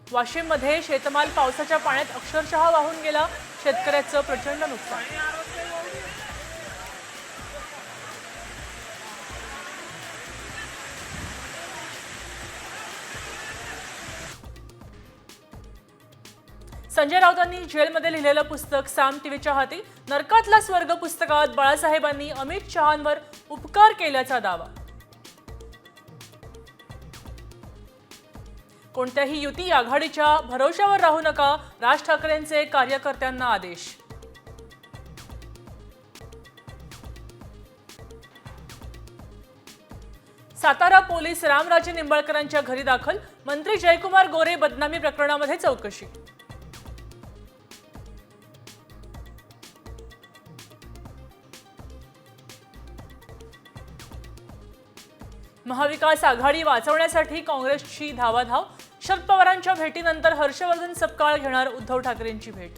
वाशिममध्ये शेतमाल पावसाच्या पाण्यात अक्षरशः वाहून गेला, शेतकऱ्याचं प्रचंड नुकसान। संजय राऊतांनी जेलमध्ये लिहिलेलं पुस्तक साम टीव्हीच्या हाती। नरकातला स्वर्ग पुस्तकात बाळासाहेबांनी अमित शहांवर उपकार केल्याचा दावा। कोणत्याही युती आघाडीच्या भरोशावर राहू नका, राज ठाकरेंचे कार्यकर्त्यांना आदेश। सातारा पोलीस रामराजे निंबाळकरांच्या घरी दाखल, मंत्री जयकुमार गोरे बदनामी प्रकरणामध्ये चौकशी। महाविकास आघाडी वाचवण्यासाठी काँग्रेसची धावाधाव, शरद पवारांच्या भेटीनंतर हर्षवर्धन सपकाळ घेणार उद्धव ठाकरेंची भेट।